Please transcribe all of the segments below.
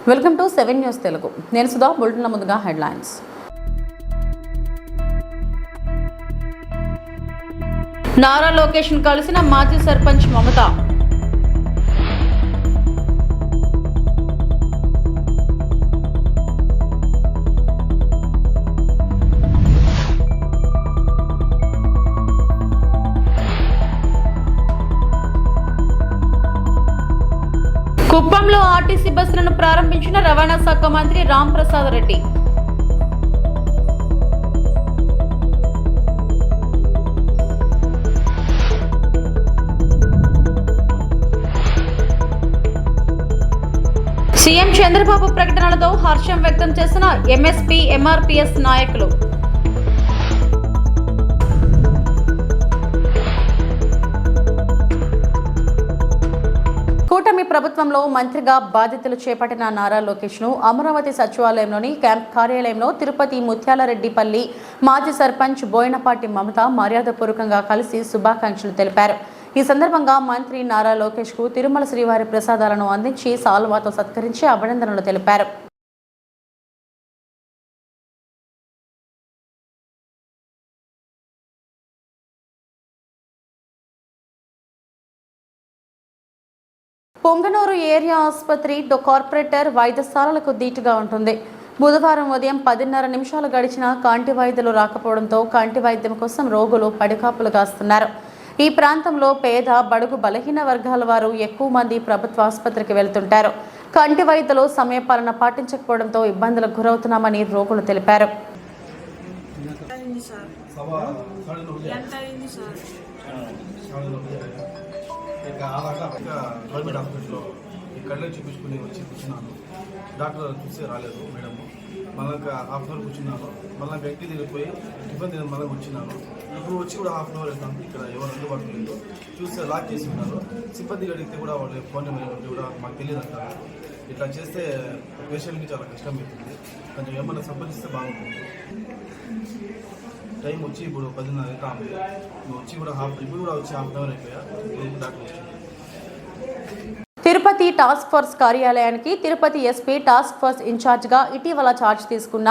Welcome to 7 news Telugu. నేను సుధా. బులెటిన్ల ముందుగా headlines. Nara Lokesh ను కలిసిన మాజీ సర్పంచ్ మమత. కుప్పంలో ఆర్టీసీ బస్సులను ప్రారంభించిన రవాణా శాఖ మంత్రి రాంప్రసాద్ రెడ్డి. సీఎం చంద్రబాబు ప్రకటనలతో హర్షం వ్యక్తం చేసిన ఎంఎస్పీ ఎంఆర్పీఎస్ నాయకులు. కూటమి ప్రభుత్వంలో మంత్రిగా బాధ్యతలు చేపట్టిన నారా లోకేష్ ను అమరావతి సచివాలయంలోని క్యాంప్ కార్యాలయంలో తిరుపతి ముత్యాలరెడ్డిపల్లి మాజీ సర్పంచ్ బోయినపాటి మమత మర్యాదపూర్వకంగా కలిసి శుభాకాంక్షలు తెలిపారు. ఈ సందర్భంగా మంత్రి నారా లోకేష్ కు తిరుమల శ్రీవారి ప్రసాదాలను అందించి సాల్వాతో సత్కరించి అభినందనలు తెలిపారు. పొంగనూరు ఏరియా ఆసుపత్రి కార్పొరేటర్ వైద్యశాలలకు ధీటుగా ఉంటుంది. బుధవారం ఉదయం 10:30 గడిచిన కంటి వైద్యులు రాకపోవడంతో కంటి వైద్యం కోసం రోగులు పడికాపులు కాస్తున్నారు. ఈ ప్రాంతంలో పేద బడుగు బలహీన వర్గాల వారు ఎక్కువ మంది ప్రభుత్వ ఆసుపత్రికి వెళ్తుంటారు. కంటి వైద్యులు సమయపాలన పాటించకపోవడంతో ఇబ్బందులకు గురవుతున్నామని రోగులు తెలిపారు. గవర్నమెంట్ హాస్పిటల్లో ఈ కళ్ళే చూపించుకుని వచ్చి కూర్చున్నాను. డాక్టర్ చూస్తే రాలేదు మేడం. మళ్ళీ హాఫ్ అన్ అవర్ కూర్చున్నాను. మళ్ళీ వ్యక్తి దిగిపోయి టిఫిన్ తిని మళ్ళీ వచ్చినాను. ఇప్పుడు వచ్చి కూడా హాఫ్ అన్ అవర్ అవుతాను. ఇక్కడ ఎవరు అందుబాటులో లేదు. చూస్తే లాక్ చేసి ఉన్నారు. సిబ్బంది అడిగితే కూడా వాళ్ళు ఫోన్ నెంబర్ కూడా మాకు తెలియదు అంటారు. ఇట్లా చేస్తే పేషెంట్కి చాలా కష్టం అవుతుంది. కొంచెం ఏమన్నా సంపాదిస్తే బాగుంటుంది. టైం వచ్చి ఇప్పుడు 10:30 అవుతుంది. వచ్చి కూడా ఇప్పుడు కూడా వచ్చి హాఫ్ అన్ అవర్ అయిపోయా. డాక్టర్ వచ్చింది. తిరుపతి టాస్క్ ఫోర్స్ కార్యాలయానికి తిరుపతి ఎస్పీ టాస్క్ ఫోర్స్ ఇన్ఛార్జిగా ఇటీవల ఛార్జ్ తీసుకున్న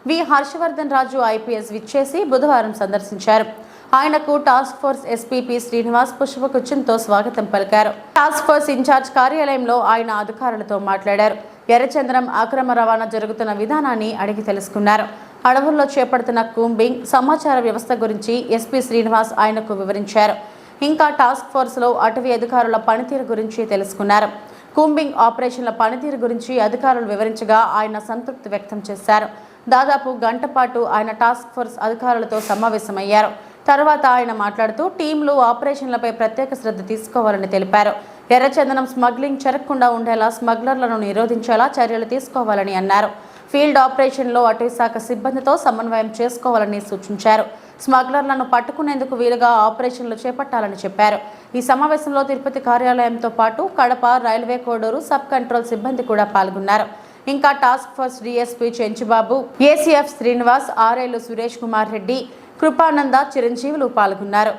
వి హర్షవర్ధన్ రాజు ఐపీఎస్ విచ్చేసి బుధవారం సందర్శించారు. ఆయనకు task force SP P Srinivas పుష్పగుచ్చంతో స్వాగతం పలికారు. టాస్క్ ఫోర్స్ ఇన్ఛార్జ్ కార్యాలయంలో ఆయన అధికారులతో మాట్లాడారు. ఎర్రచంద్రం అక్రమ రవాణా జరుగుతున్న విధానాన్ని అడిగి తెలుసుకున్నారు. అడవుల్లో చేపడుతున్న కూంబింగ్ సమాచార వ్యవస్థ గురించి ఎస్పీ శ్రీనివాస్ ఆయనకు వివరించారు. ఇంకా టాస్క్ ఫోర్స్లో అటవీ అధికారుల పనితీరు గురించి తెలుసుకున్నారు. కూంబింగ్ ఆపరేషన్ల పనితీరు గురించి అధికారులు వివరించగా ఆయన సంతృప్తి వ్యక్తం చేశారు. దాదాపు గంట పాటు ఆయన టాస్క్ ఫోర్స్ అధికారులతో సమావేశమయ్యారు. తర్వాత ఆయన మాట్లాడుతూ టీంలు ఆపరేషన్లపై ప్రత్యేక శ్రద్ధ తీసుకోవాలని తెలిపారు. ఎర్రచందనం స్మగ్లింగ్ జరగకుండా ఉండేలా స్మగ్లర్లను నిరోధించేలా చర్యలు తీసుకోవాలని అన్నారు. ఫీల్డ్ ఆపరేషన్లో అటవీ శాఖ సిబ్బందితో సమన్వయం చేసుకోవాలని సూచించారు. స్మగ్లర్లను పట్టుకునేందుకు వీలుగా ఆపరేషన్లు చేపట్టాలని చెప్పారు. ఈ సమావేశంలో తిరుపతి కార్యాలయంతో పాటు Kadapa, railway Koduru sub control సిబ్బంది కూడా పాల్గొన్నారు. ఇంకా task force DSP Chenchubabu, ACF Srinivas, ఆర్ఐలు సురేష్ కుమార్ రెడ్డి, కృపానంద, చిరంజీవులు పాల్గొన్నారు.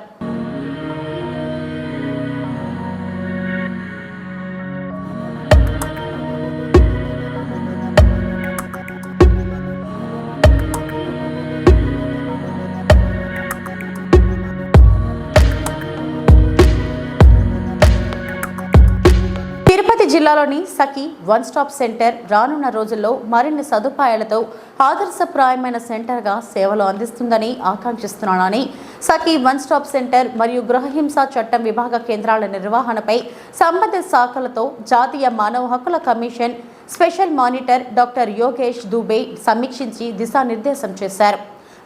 జిల్లాలోని సఖీ వన్ స్టాప్ సెంటర్ రానున్న రోజుల్లో మరిన్ని సదుపాయాలతో ఆదర్శప్రాయమైన సెంటర్గా సేవలు అందిస్తుందని ఆకాంక్షిస్తున్నానని సఖీ వన్ స్టాప్ సెంటర్ మరియు గృహహింస చట్టం విభాగ కేంద్రాల నిర్వహణపై సంబంధిత శాఖలతో జాతీయ మానవ హక్కుల commission special monitor doctor Yogesh Dubey సమీక్షించి దిశానిర్దేశం చేశారు.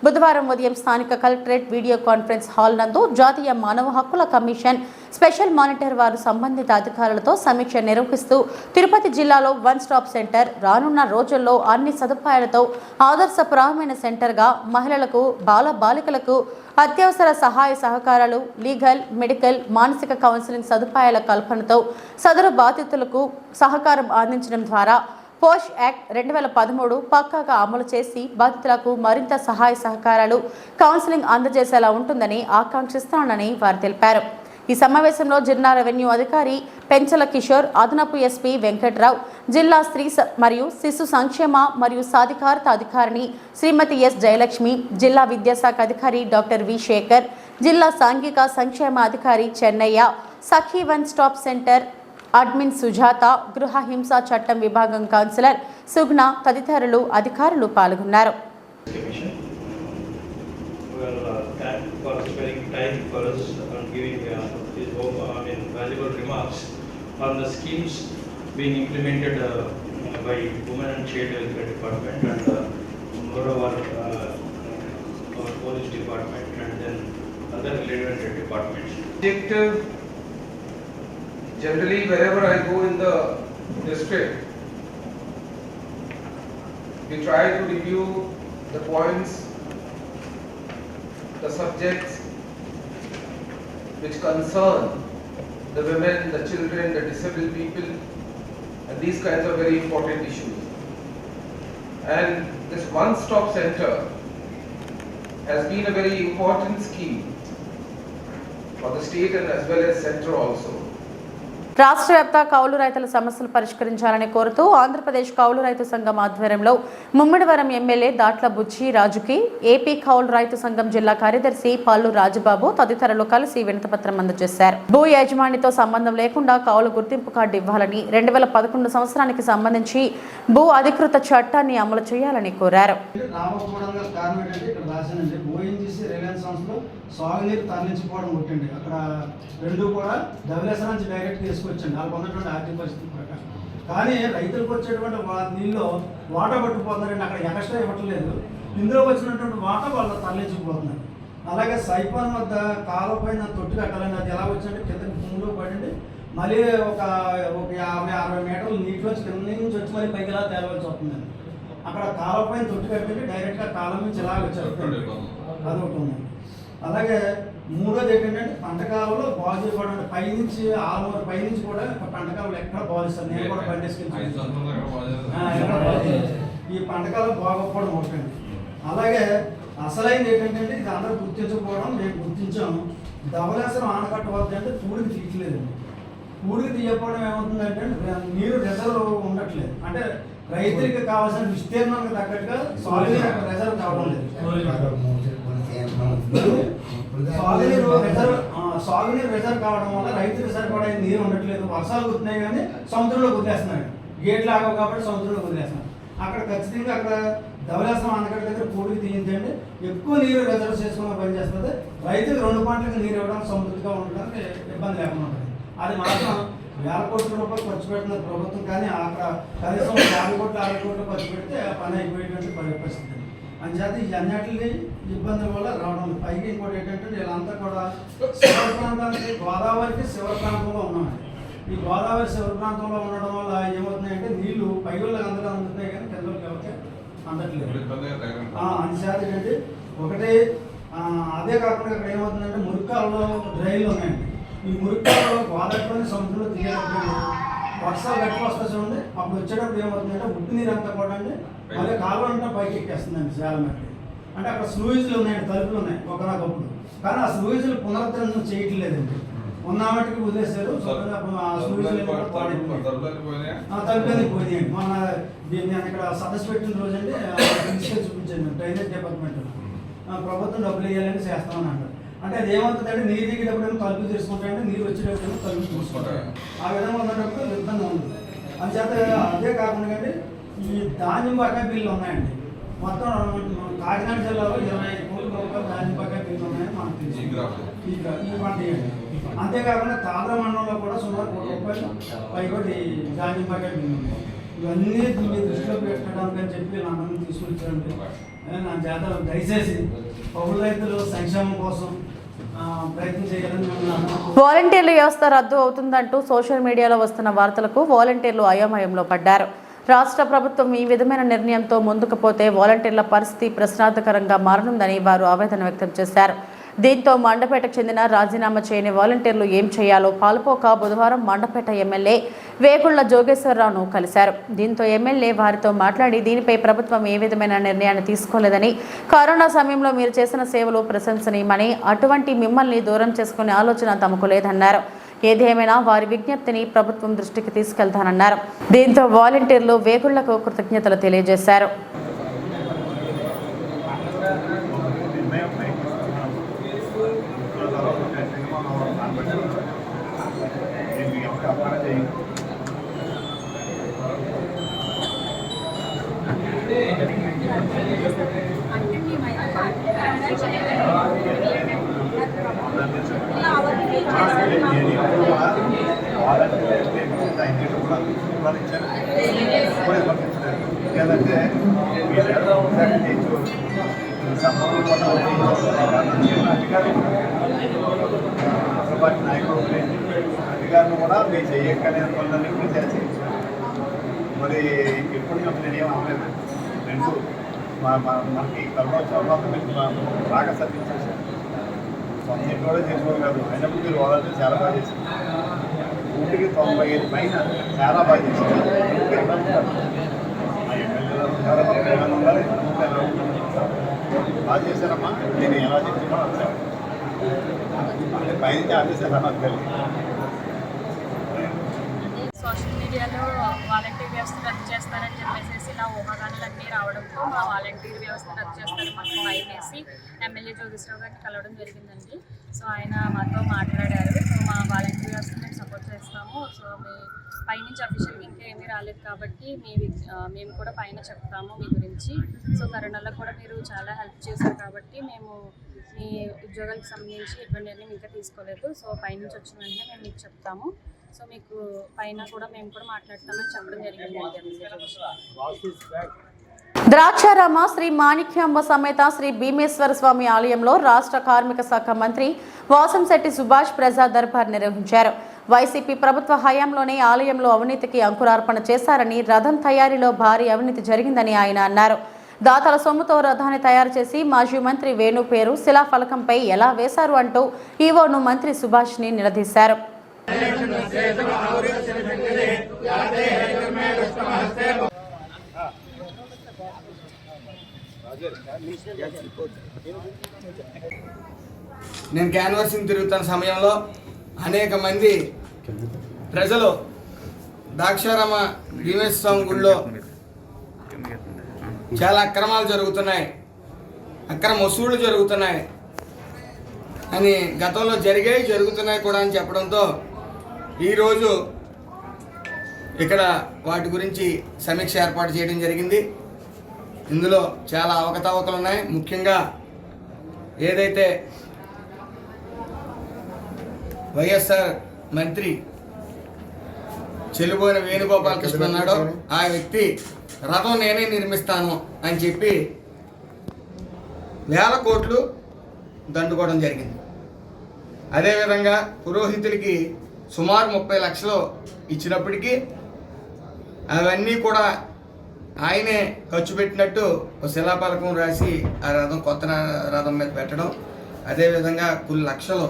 బుధవారం ఉదయం స్థానిక కలెక్టరేట్ వీడియో కాన్ఫరెన్స్ హాల్ నందు జాతీయ మానవ హక్కుల కమిషన్ స్పెషల్ మానిటర్ వారు సంబంధిత అధికారులతో సమీక్ష నిర్వహిస్తూ తిరుపతి జిల్లాలో వన్ స్టాప్ సెంటర్ రానున్న రోజుల్లో అన్ని సదుపాయాలతో ఆదర్శప్రాయమైన సెంటర్గా మహిళలకు, బాలికలకు అత్యవసర సహాయ సహకారాలు, లీగల్, మెడికల్, మానసిక కౌన్సిలింగ్ సదుపాయాల కల్పనతో సదరు బాధితులకు సహకారం అందించడం ద్వారా పోష్ యాక్ట్ 2013 పక్కాగా అమలు చేసి బాధితులకు మరింత సహాయ సహకారాలు, కౌన్సిలింగ్ అందజేసేలా ఉంటుందని ఆకాంక్షిస్తానని వారు తెలిపారు. ఈ సమావేశంలో జిల్లా రెవెన్యూ అధికారి పెంచల కిషోర్, అదనపు ఎస్పీ వెంకట్రావు, జిల్లా స్త్రీ మరియు శిశు సంక్షేమ మరియు సాధికారత అధికారిని శ్రీమతి ఎస్ జయలక్ష్మి, జిల్లా విద్యాశాఖ అధికారి డాక్టర్ వి శేఖర్, జిల్లా సాంఘిక సంక్షేమ అధికారి Chennaiah, Sakhi one stop centre admin Sujatha, గృహ హింసా చట్టం విభాగం కౌన్సిలర్ సుగ్న తదితరులు అధికారులు పాల్గొన్నారు. Valuable remarks on the schemes being implemented by Women and Child Welfare Department and moreover our police department and then other related departments. Objective, generally wherever I go in the district, we try to review the points, the subjects which concern the women, the children, the disabled people, and these kinds of very important issues. And this one-stop center has been a very important scheme for the state and as well as center also. రాష్ట్ర వ్యాప్త కౌలు రైతుల సమస్యలు పరిష్కరించాలని కోరుతూ ఆంధ్రప్రదేశ్ కౌలు రైతు సంఘం ఆధ్వర్యంలో ముమ్మిడివరం ఎమ్మెల్యే దాట్ల బుచ్చి రాజుకి ఏపీ కౌలు రైతు సంఘం జిల్లా కార్యదర్శి పల్లు రాజుబాబు తదితరులు కలిసి వినతిపత్రం అందజేశారు. భూ యజమానితో సంబంధం లేకుండా కౌలు గుర్తింపు కార్డు ఇవ్వాలని, 2011 సంవత్సరానికి సంబంధించి భూ అధికృత చట్టాన్ని అమలు చేయాలని కోరారు. సాగునీరు తరలించుకోవడం ఒకటండి. అక్కడ రెండు కూడా ధవళేశ్వరం నుంచి డైరెక్ట్ తీసుకొచ్చండి వాళ్ళకు ఉన్నటువంటి ఆర్థిక పరిస్థితి ప్రకారం. కానీ రైతులకు వచ్చేటువంటి నీళ్ళు వాటర్ పట్టుకుపోతున్నారండి. అక్కడ ఎక్స్ట్రా ఇవ్వట్లేదు. ఇందులో వచ్చినటువంటి వాటర్ వాళ్ళు తరలించుకుపోతున్నారు. అలాగే సైపాన్ వద్ద కాలువ పైన తొట్టు కట్టాలండి. అది ఎలా వచ్చిందంటే కింద భూమిలో పడండి, మళ్ళీ ఒక 50-60 మీటర్లు నీటిలోంచి కింద నుంచి వచ్చి మళ్ళీ పైకి ఎలా తేలవలసి వస్తుందండి. అక్కడ కాలువ పైన తొట్టు కట్టండి, డైరెక్ట్గా కాలం నుంచి ఇలా వచ్చేస్తుంది. అదొకటి ఉంది. అలాగే మూడోది ఏంటంటే పంట కాలంలో బాగు చేయబడి పైనుంచి ఆల్మోర్ పైనుంచి కూడా పంట కాలంలో ఎక్కడ బాగుస్తారు. నేను కూడా పండేసుకుంటాను. ఈ పంట కాలం బాగోకపోవడం ఒకటండి. అలాగే అసలైంది ఏంటంటే ఇది అందరూ గుర్తించకపోవడం మేము గుర్తించాము. ధవళేశ్వరం ఆనకట్ట వద్ద అంటే పూడికి తీయట్లేదండి. పూడికి తీయకపోవడం ఏమవుతుందంటే నీరు రిజర్వ్ ఉండట్లేదు. అంటే రైతులకి కావాల్సిన విస్తీర్ణానికి తగ్గట్టుగా సాలిడ్ రిజర్వ్ కావడం లేదు. సాగునీరు రిజర్వ్ కావడం వల్ల రైతులకు సరిపడే నీరు ఉండట్లేదు. వర్షాలు కుదుతున్నాయి కానీ సముద్రంలో వదిలేస్తున్నాడు. గేట్లు ఆగవు కాబట్టి సముద్రంలో వదిలేస్తున్నాడు. అక్కడ ఖచ్చితంగా అక్కడ ధవళేశ్వరం ఆనకట్ట దగ్గర పూడికి తీయించండి. ఎక్కువ నీరు రిజర్వ్ చేసుకుని పనిచేస్తుంది. రైతులకు 2 పంటలకు నీరు ఇవ్వడానికి సమృద్ధిగా ఉండడానికి ఇబ్బంది లేకుండా ఉంటుంది. అది మాత్రం వేల కోట్ల రూపాయలు ఖర్చు పెట్టిన ప్రభుత్వం, కానీ అక్కడ కనీసం 50 కోట్లు 60 కోట్లు ఖర్చు పెడితే పని అయిపోయేటువంటి పరిస్థితి. అంచేత ఈ అన్నిటిని ఇబ్బందుల వల్ల రావడం. పైకి ఇంకోటి ఏంటంటే వీళ్ళంతా కూడా శివర ప్రాంతానికి, గోదావరికి శివర ప్రాంతంలో ఉన్నామండి. ఈ గోదావరి శివర ప్రాంతంలో ఉండడం వల్ల ఏమవుతున్నాయంటే నీళ్లు పైగుళ్ళకి అందరూ అందుతున్నాయి కానీ కిందకి ఎవరికి అందట్లేదు. అంచేత ఏంటంటే ఒకటి అదే కాకుండా ఇక్కడ ఏమవుతుందంటే మురికాలలో డ్రైన్లు ఉన్నాయండి. ఈ మురికాలలో గోదావరిలోని సముద్రంలో తీయడం వర్షాలు గట్టి వస్తా చూడండి. అప్పుడు వచ్చేటప్పుడు ఏమవుతుందంటే ఉప్పు నీరు అంతా కూడా అండి మళ్ళీ కాలువ అంతా పైకి ఎక్కేస్తుందండి చాలా మంది. అంటే అక్కడ స్లూయిజులు ఉన్నాయండి, తలుపులు ఉన్నాయి ఒకనాకప్పుడు. కానీ ఆ స్లూయిజులు పునరుద్ధరణ చేయట్లేదండి. ఉన్నామటికి వదిలేశారు. ఆ స్లూయిజులు తలుపులన్నీ పోయాయండి. మన దీన్ని ఇక్కడ సదస్సు పెట్టిన రోజు అండి తీసుకెళ్ళి చూపించండి. డ్రైనేజ్ డిపార్ట్మెంట్ ప్రభుత్వం డబ్బులు వేయాలని చేస్తామని అంటారు. అంటే అది ఏమవుతుందంటే నీరు దిగేటప్పుడు ఏమో తలుపులు తీసుకుంటాయంటే నీరు వచ్చేటప్పుడు ఏమో తలుపులు చూసుకుంటాయి. ఆ విధంగా ఉన్నప్పుడు ఇబ్బంది ఉంది. అందుచేత అదే కాకుండా కానీ ఈ ధాన్యం బకాయి బిల్లు ఉన్నాయండి. మొత్తం కాకినాడ జిల్లాలో 25 కోట్ల రూపాయలు ధాన్యం బకాయి బిల్లు ఉన్నాయని మనకు తెలుసు. ఈ పంట అంతేకాకుండా తాండ్ర మండలంలో కూడా సుమారు 1 కోటి రూపాయలు పైకోటి ధాన్యం బకాయి బిల్లు ఉన్నాయి. ఇవన్నీ దీన్ని దృష్టిలో పెట్టడానికి అని చెప్పి అందరినీ తీసుకొచ్చారండి. నా చేత దయచేసి కౌలు రైతులు సంక్షేమం కోసం ప్రయత్నం చేయాలని. వాలంటీర్ల వ్యవస్థ రద్దు అవుతుందంటూ సోషల్ మీడియాలో వస్తున్న వార్తలకు వాలంటీర్లు అయోమయంలో పడ్డారు. రాష్ట్ర ప్రభుత్వం ఈ విధమైన నిర్ణయంతో ముందుకు పోతే వాలంటీర్ల పరిస్థితి ప్రశ్నార్థకరంగా మారనుందని వారు ఆవేదన వ్యక్తం చేశారు. దీంతో మండపేటకు చెందిన రాజీనామా చేయని వాలంటీర్లు ఏం చేయాలో పాలుపోక బుధవారం మండపేట ఎమ్మెల్యే వేగుళ్ల జోగేశ్వరరావును కలిశారు. దీంతో ఎమ్మెల్యే వారితో మాట్లాడి దీనిపై ప్రభుత్వం ఏ విధమైన నిర్ణయాన్ని తీసుకోలేదని, కరోనా సమయంలో మీరు చేసిన సేవలు ప్రశంసనీయమని, అటువంటి మిమ్మల్ని దూరం చేసుకునే ఆలోచన తమకు లేదన్నారు. ఏదేమైనా వారి విజ్ఞప్తిని ప్రభుత్వం దృష్టికి తీసుకెళ్తానన్నారు. దీంతో వాలంటీర్లు వేగుళ్లకు కృతజ్ఞతలు తెలియజేశారు. ఏంటంటే అధికారులు కూడా మీరు చేయక్కనే పనులన్నీ చేసి మరి ఎప్పుడు నేనేం అవ్వలేదు. రెండు మనకి కరోనా మీరు బాగా సర్దించేసారు. సొంత కూడా చేసుకోవాలి కాదు, అయినప్పుడు మీరు వాళ్ళతో చాలా బాగా చేశారు. 95 పైన చాలా బాగా చేశారు. బాగా చేశారమ్మా. నేను ఎలా చెప్తున్నా అంటే పైన ఆపేశారా నాకు తెలియదు. సోషల్ మీడియాలో వాలంటీర్ వ్యవస్థ రద్దు చేస్తారని చెప్పేసి నా ఊహాగానాలన్నీ రావడంతో మా వాలంటీర్ వ్యవస్థ రద్దు చేస్తారు మాకు భయం వేసి ఎమ్మెల్యే జోగేశ్వరరావు గారిని కలవడం జరిగిందండి. సో ఆయన మాతో మాట్లాడారు. సో మా వాలంటీర్ వ్యవస్థ మేము సపోర్ట్ చేస్తాము. సో మీ పైనుంచి అఫీషియల్గా ఇంకా ఏమీ రాలేదు కాబట్టి మేము కూడా పైన చెప్తాము మీ గురించి. సో కరోనాలో కూడా మీరు చాలా హెల్ప్ చేశారు కాబట్టి మేము మీ ఉద్యోగాలకు సంబంధించి ఎటువంటి నిర్ణయం ఇంకా తీసుకోలేదు. సో పైనుంచి వచ్చిన వెంటనే మేము మీకు చెప్తాము. సో మీకు పైన కూడా మేము కూడా మాట్లాడతామని చెప్పడం జరిగింది. ద్రాక్షారామ శ్రీ మాణిక్యాంబ సమేత శ్రీ భీమేశ్వర స్వామి ఆలయంలో రాష్ట్ర కార్మిక శాఖ మంత్రి వాసంశెట్టి సుభాష్ ప్రజా దర్బార్ నిర్వహించారు. వైసీపీ ప్రభుత్వ హయాంలోనే ఆలయంలో అవినీతికి అంకురార్పణ చేశారని, రథం తయారీలో భారీ అవినీతి జరిగిందని ఆయన అన్నారు. దాతల సొమ్ముతో రథాన్ని తయారు చేసి మాజీ మంత్రి వేణు పేరు శిలాఫలకంపై ఎలా వేశారు అంటూ ఈవోను మంత్రి సుభాష్ని నిలదీశారు. నేను క్యాన్వాసింగ్ తిరుగుతున్న సమయంలో అనేక మంది ప్రజలు ద్రాక్షారామ భీమేశ్వర స్వామి గుడిలో చాలా అక్రమాలు జరుగుతున్నాయి, అక్రమ వసూళ్లు జరుగుతున్నాయి అని గతంలో జరుగుతున్నాయి కూడా అని చెప్పడంతో ఈరోజు ఇక్కడ వాటి గురించి సమీక్ష ఏర్పాటు చేయడం జరిగింది. ఇందులో చాలా అవకతవకలు ఉన్నాయి. ముఖ్యంగా ఏదైతే వైఎస్ఆర్ మంత్రి చెల్లిపోయిన వేణుగోపాలకృష్ణ ఉన్నాడో ఆ వ్యక్తి రథం నేనే నిర్మిస్తాను అని చెప్పి 1,000 కోట్లు దండుకోవడం జరిగింది. అదేవిధంగా పురోహితులకి సుమారు 30 లక్షలు ఇచ్చినప్పటికీ అవన్నీ కూడా ఆయనే ఖర్చు పెట్టినట్టు ఒక శిలాఫలకం రాసి ఆ రథం కొత్త రథం మీద పెట్టడం, అదేవిధంగా కొన్ని లక్షలు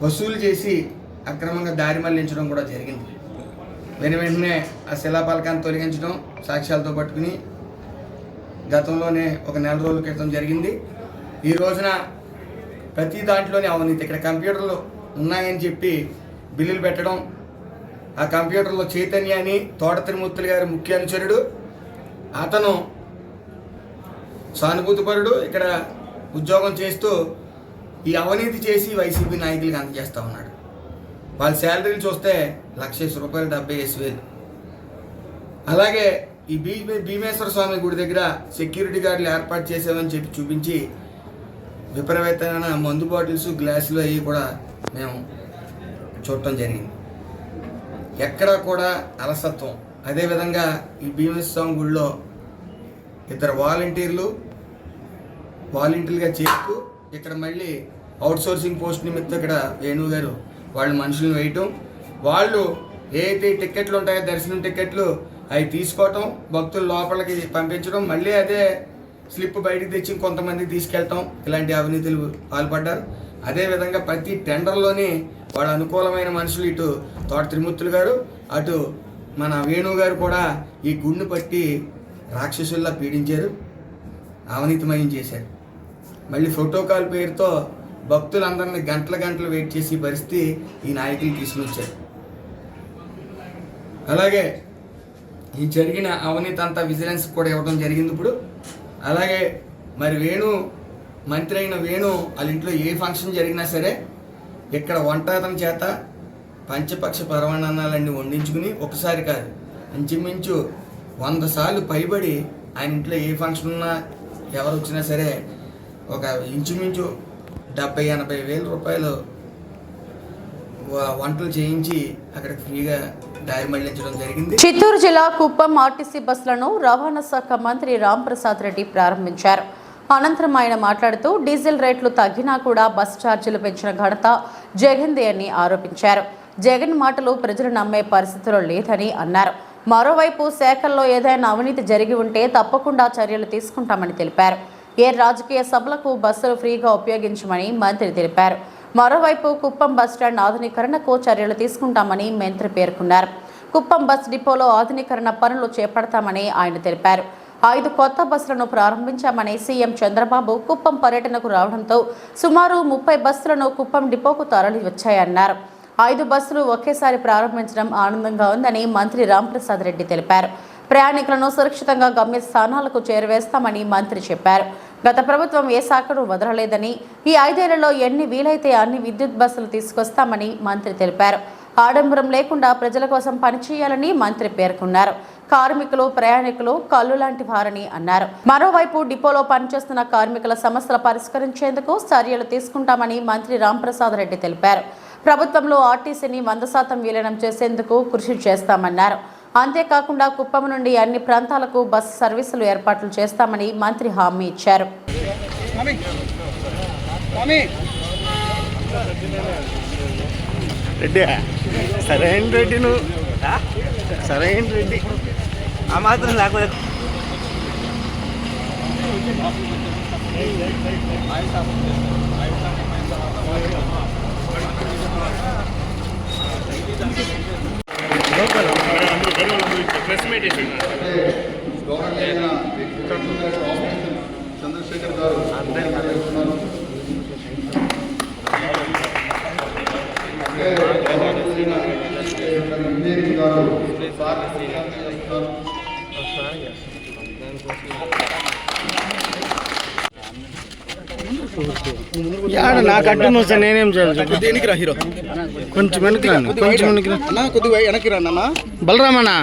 వసూలు చేసి అక్రమంగా దారి మళ్లించడం కూడా జరిగింది. వెంటనే ఆ శిలాఫలకాన్ని తొలగించడం సాక్ష్యాలతో పట్టుకుని గతంలోనే ఒక 4 రోజుల క్రితం జరిగింది. ఈ రోజున ప్రతి దాంట్లోనే అవినీతి. ఇక్కడ కంప్యూటర్లు ఉన్నాయని చెప్పి బిల్లులు పెట్టడం, ఆ కంప్యూటర్లో చైతన్య అని తోట తిరుమూర్తులు గారి ముఖ్య అనుచరుడు, అతను సానుభూతిపరుడు, ఇక్కడ ఉద్యోగం చేస్తూ ఈ అవినీతి చేసి వైసీపీ నాయకులకు అందజేస్తూ ఉన్నాడు. వాళ్ళ శాలరీలు చూస్తే ₹1,00,000 75,000. అలాగే ఈ భీమేశ్వర స్వామి గుడి దగ్గర సెక్యూరిటీ గార్డులు ఏర్పాటు చేసామని చెప్పి చూపించి విపరీతమైన మందు బాటిల్స్, గ్లాసులు అవి కూడా మేము చూడటం జరిగింది. ఎక్కడా కూడా అలసత్వం. అదేవిధంగా ఈ భీమేశ్వర స్వామి గుడిలో 2 వాలంటీర్లుగా చేస్తూ ఇక్కడ మళ్ళీ అవుట్సోర్సింగ్ పోస్ట్ నిమిత్తం ఇక్కడ వేణు గారు వాళ్ళు మనుషులను వేయటం, వాళ్ళు ఏదైతే టికెట్లు ఉంటాయో దర్శనం టికెట్లు అవి తీసుకోవటం, భక్తులు లోపలికి పంపించడం, మళ్ళీ అదే స్లిప్ బయటికి తెచ్చి కొంతమంది తీసుకెళ్ళటం, ఇలాంటి అవినీతులు పాల్పడ్డారు. అదేవిధంగా ప్రతి టెండర్లోని వాళ్ళ అనుకూలమైన మనుషులు ఇటు తోట త్రిమూర్తులు గారు, అటు మన వేణు గారు కూడా ఈ గుండు పట్టి రాక్షసుల్లా పీడించారు, అవినీతిమయం చేశారు. మళ్ళీ ప్రోటోకాల్ పేరుతో భక్తులందరినీ గంటలు వెయిట్ చేసి పరిస్థితి ఈ నాయకులు తీసుకొచ్చారు. అలాగే ఈ జరిగిన అవినీతి అంతా విజిలెన్స్ కూడా ఇవ్వడం జరిగింది ఇప్పుడు. అలాగే మరి మంత్రి అయిన వేణు వాళ్ళ ఇంట్లో ఏ ఫంక్షన్ జరిగినా సరే ఇక్కడ వంటతనం చేత పంచపక్ష పరమాన్నాలన్నీ వండించుకుని ఒకసారి కాదు ఇంచుమించు 100 సార్లు పైబడి ఆయన ఇంట్లో ఏ ఫంక్షన్ ఉన్నా ఎవరు వచ్చినా సరే ఒక ఇంచుమించు 70-80 వేల రూపాయలు వంటలు చేయించి అక్కడ ఫ్రీగా దారి మళ్లించడం జరిగింది. చిత్తూరు జిల్లా కుప్పం ఆర్టీసీ బస్సులను రవాణా శాఖ మంత్రి రాంప్రసాద్ రెడ్డి ప్రారంభించారు. అనంతరం ఆయన మాట్లాడుతూ డీజిల్ రేట్లు తగ్గినా కూడా బస్ ఛార్జీలు పెంచిన ఘనత జగన్దే అని ఆరోపించారు. జగన్ మాటలు ప్రజలు నమ్మే పరిస్థితిలో లేదని అన్నారు. మరోవైపు శాఖల్లో ఏదైనా అవినీతి జరిగి ఉంటే తప్పకుండా చర్యలు తీసుకుంటామని తెలిపారు. ఏ రాజకీయ సభలకు బస్సులు ఫ్రీగా ఉపయోగించమని మంత్రి తెలిపారు. మరోవైపు కుప్పం బస్టాండ్ ఆధునీకరణకు చర్యలు తీసుకుంటామని మంత్రి పేర్కొన్నారు. కుప్పం బస్ డిపోలో ఆధునీకరణ పనులు చేపడతామని ఆయన తెలిపారు. 5 కొత్త బస్సులను ప్రారంభించామని సీఎం చంద్రబాబు కుప్పం పర్యటనకు రావడంతో సుమారు 30 బస్సులను కుప్పం డిపోకు తరలి వచ్చాయన్నారు. 5 బస్సులు ఒకేసారి ప్రారంభించడం ఆనందంగా ఉందని మంత్రి రాంప్రసాద్ రెడ్డి తెలిపారు. ప్రయాణికులను సురక్షితంగా గమ్య స్థానాలకు చేరవేస్తామని మంత్రి చెప్పారు. గత ప్రభుత్వం ఏ శాఖను వదలలేదని ఈ 5 ఏళ్లలో ఎన్ని వీలైతే అన్ని విద్యుత్ బస్సులు తీసుకొస్తామని మంత్రి తెలిపారు. ఆడంబరం లేకుండా ప్రజల కోసం పనిచేయాలని మంత్రి పేర్కొన్నారు. కార్మికులు ప్రయాణికులు కళ్ళు లాంటి వారని అన్నారు. మరోవైపు డిపోలో పనిచేస్తున్న కార్మికుల సమస్యలు పరిష్కరించేందుకు చర్యలు తీసుకుంటామని మంత్రి రాంప్రసాద్ రెడ్డి తెలిపారు. ప్రభుత్వంలో ఆర్టీసీని 100% విలీనం చేసేందుకు కృషి చేస్తామన్నారు. అంతేకాకుండా కుప్పం నుండి అన్ని ప్రాంతాలకు బస్సు సర్వీసులు ఏర్పాట్లు చేస్తామని మంత్రి హామీ ఇచ్చారు. సరైన రెడ్డి ఆ మాత్రం లేకపోతే చంద్రశేఖర్ గారు ఇంజనీరింగ్ గారు నాకు అడ్డం వస్తా నేనేం చేయాలి? దేనికి రా హీరో కొంచెం వెనక్కి రా, కొంచెం వెనక్కి రా అన్న, కొద్దిగా వెనక్కి రా అన్న. బలరామన్నా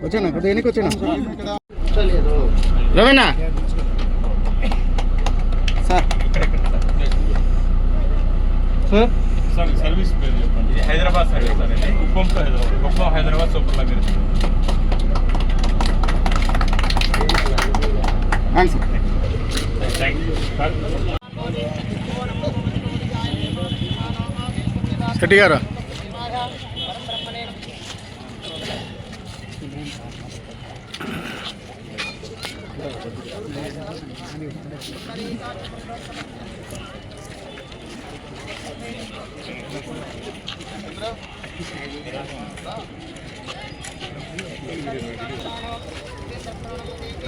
వచ్చానా కొద్దిగా ఎన్నికి వచ్చానా రమేనా సార్ సార్ సార్ సర్వీస్ పేరు చెప్పండి. ఇది హైదరాబాద్ సర్వీస్ సార్. ఇది కుప్పం హైదరాబాద్ సూపర్ లగ్జరీ. శెట్టి గారు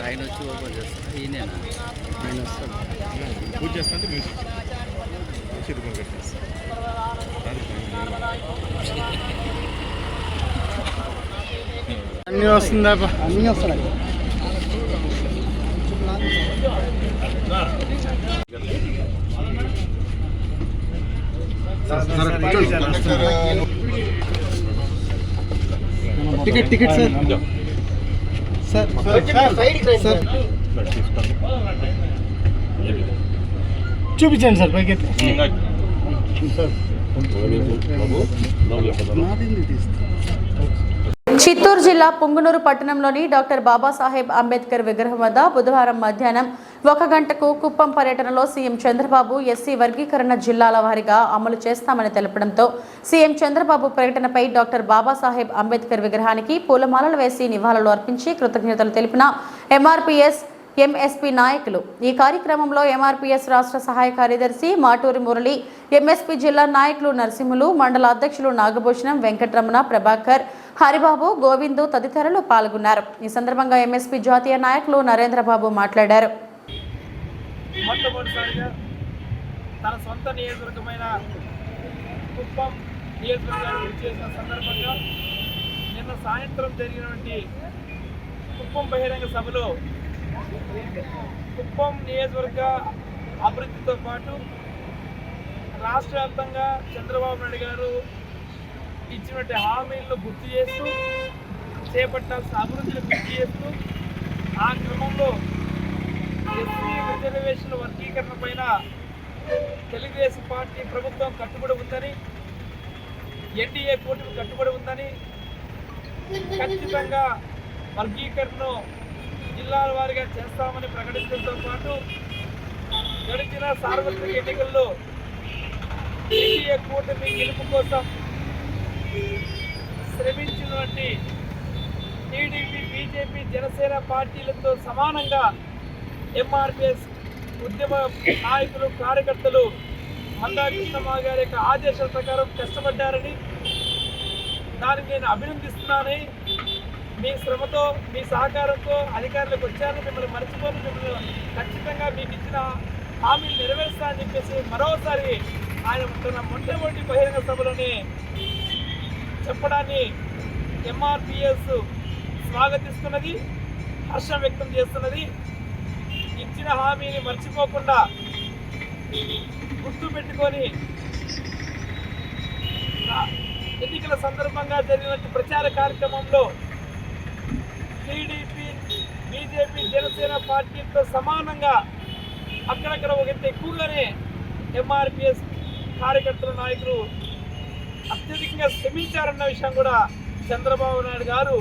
ఆయన వచ్చి ఓపెన్ చేస్తారు. ఈయనేనా ఆయన వస్తారు పూజ చేస్తుంటే మ్యూజిక్ అన్నీ వస్తుందా? అన్నీ వస్తున్నాయి. టికెట్ సార్ సార్ చూపించండి సార్ పైకి సార్. చిత్తూరు జిల్లా పుంగనూరు పట్టణంలోని డాక్టర్ బాబాసాహెబ్ అంబేద్కర్ విగ్రహం వద్ద బుధవారం మధ్యాహ్నం 1 గంటకు కుప్పం పర్యటనలో సీఎం చంద్రబాబు ఎస్సీ వర్గీకరణ జిల్లాల వారీగా అమలు చేస్తామని తెలపడంతో సీఎం చంద్రబాబు పర్యటనపై డాక్టర్ బాబాసాహెబ్ అంబేద్కర్ విగ్రహానికి పూలమాలలు వేసి నివాళులు అర్పించి కృతజ్ఞతలు తెలిపిన ఎంఆర్పీఎస్ ఎంఎస్పీ నాయకులు. ఈ కార్యక్రమంలో ఎంఆర్పీఎస్ రాష్ట్ర సహాయ కార్యదర్శి మాటూరి మురళి, ఎంఎస్పీ జిల్లా నాయకులు నరసింహులు, మండల అధ్యక్షులు నాగభూషణం, వెంకటరమణ, ప్రభాకర్, హరిబాబు, గోవిందు తదితరులు పాల్గొన్నారు. ఈ సందర్భంగా ఎంఎస్పీ జాతీయ నాయకులు నరేంద్రబాబు మాట్లాడారు. మొట్టమొదటిసారిగా తన సొంత నియోజకవర్గమైన కుప్పం నియోజకవర్గానికి వచ్చేసిన సందర్భంగా నిన్న సాయంత్రం జరిగినటువంటి కుప్పం బహిరంగ సభలో కుప్పం నియోజకవర్గ అభివృద్ధితో పాటు రాష్ట్ర వ్యాప్తంగా చంద్రబాబు నాయుడు గారు ఇచ్చినటువంటి హామీలను గుర్తు చేస్తూ చేపట్టాల్సిన అభివృద్ధిని గుర్తు చేస్తూ ఆ క్రమంలో ఎస్సీ రిజర్వేషన్ వర్గీకరణ పైన తెలుగుదేశం పార్టీ ప్రభుత్వం కట్టుబడి ఉందని, ఎన్డీఏ కూటమి కట్టుబడి ఉందని, ఖచ్చితంగా వర్గీకరణను జిల్లాల వారీగా చేస్తామని ప్రకటించడంతో పాటు గడిచిన సార్వత్రిక ఎన్నికల్లో ఎన్డీఏ కూటమి గెలుపు కోసం శ్రమించినటువంటి టీడీపీ, బీజేపీ, జనసేన పార్టీలతో సమానంగా ఎంఆర్పీఎస్ ఉద్యమ నాయకులు, కార్యకర్తలు మందాకృష్ణమ్మ గారి యొక్క ఆదేశాల ప్రకారం కష్టపడ్డారని, దానికి నేను అభినందిస్తున్నానని, మీ శ్రమతో మీ సహకారంతో అధికారులకు వచ్చారని మిమ్మల్ని మర్చిపోని, మిమ్మల్ని ఖచ్చితంగా మీకు ఇచ్చిన హామీలు నెరవేరుస్తానని చెప్పేసి మరోసారి ఆయన తన మొట్టమొదటి బహిరంగ సభలోనే చెప్పడాన్ని ఎంఆర్పీఎస్ స్వాగతిస్తున్నది, హర్షం వ్యక్తం చేస్తున్నది. ఇచ్చిన హామీని మర్చిపోకుండా గుర్తు పెట్టుకొని ఎన్నికల సందర్భంగా జరిగిన ప్రచార కార్యక్రమంలో టీడీపీ, బీజేపీ, జనసేన పార్టీలతో సమానంగా అక్కడక్కడ ఒకటి ఎక్కువగానే ఎంఆర్పీఎస్ కార్యకర్తల నాయకులు అత్యధికంగా శ్రమించారన్న విషయం కూడా చంద్రబాబు నాయుడు గారు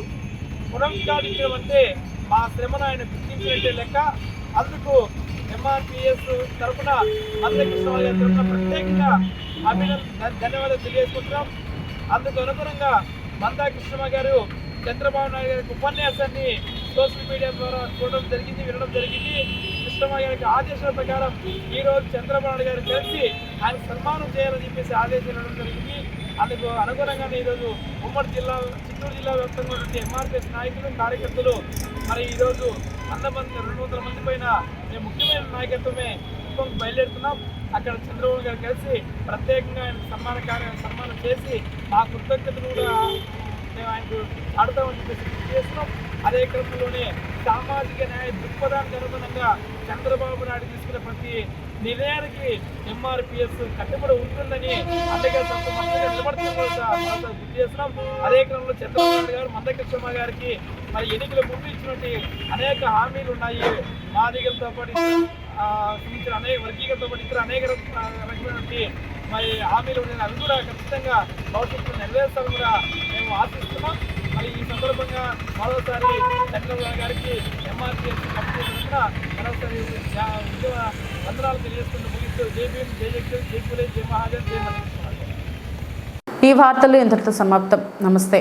పునరుద్ఘాటించడం అంటే మా శ్రమను ఆయన గుర్తించినట్టే లెక్క. అందుకు ఎంఆర్పీఎస్ తరఫున మందకృష్ణ గారి తరఫున ప్రత్యేకంగా ధన్యవాదాలు తెలియజేసుకుంటున్నాం. అందుకు అనుగుణంగా మందాకృష్ణ గారు చంద్రబాబు నాయుడు గారి ఉపన్యాసాన్ని సోషల్ మీడియా ద్వారా చూడడం జరిగింది, వినడం జరిగింది. కృష్ణమ్మ గారికి ఆదేశాల ప్రకారం ఈరోజు చంద్రబాబు నాయుడు గారు కలిసి ఆయన సన్మానం చేయాలని చెప్పేసి ఆదేశాలు ఇవ్వడం జరిగింది. అందుకు అనుగుణంగానే ఈరోజు ఉమ్మడి జిల్లా, చిత్తూరు జిల్లా వ్యాప్తంగా ఉన్నటువంటి ఎంఆర్పీఎస్ నాయకులు, కార్యకర్తలు మరి ఈరోజు 200 మంది పైన మేము ముఖ్యమైన నాయకత్వమే కుప్పంకి బయలుదేరుతున్నాం. అక్కడ చంద్రబాబు గారు కలిసి ప్రత్యేకంగా ఆయన సన్మానం చేసి మా కృతజ్ఞతలు కూడా మేము ఆయనకు ఆడతామని చెప్పేసి గుర్తు చేస్తున్నాం. అదే క్రమంలోనే సామాజిక న్యాయ దృక్పథానికి అనుగుణంగా చంద్రబాబు నాయుడు తీసుకున్న ప్రతి నిర్ణయానికి ఎంఆర్పీఎస్ కట్టుబడి ఉంటుందని అండగా నిలబడుతున్న గుర్తు చేస్తున్నాం. అదే క్రమంలో చంద్రబాబు నాయుడు గారు మందకృష్ణమ్మ గారికి మరి ఎన్నికల ముందు ఇచ్చినటువంటి అనేక హామీలు ఉన్నాయి. మాదిగలతో పాటు సంబంధించిన అనేక వర్గీకరణతో పాటు ఇతర అనేక రకమైనటువంటి మరి హామీలు ఉన్నాయి. అవి కూడా ఖచ్చితంగా భవిష్యత్తులో నెరవేర్చాలని కూడా మేము ఆశిస్తున్నాం. మరి ఈ సందర్భంగా మరోసారి చంద్రబాబు గారికి ఎంఆర్పీఎస్ కమిటీ తరఫున మరోసారి ఉద్యమ వందనాలు తెలియజేస్తున్న ముగిస్తూ జై భీమ్, జై జగన్, జై పూలే, జై మహాజన్, జై మందకృష్ణ. ఈ వార్తలు ఇంతటితో సమాప్తం. నమస్తే.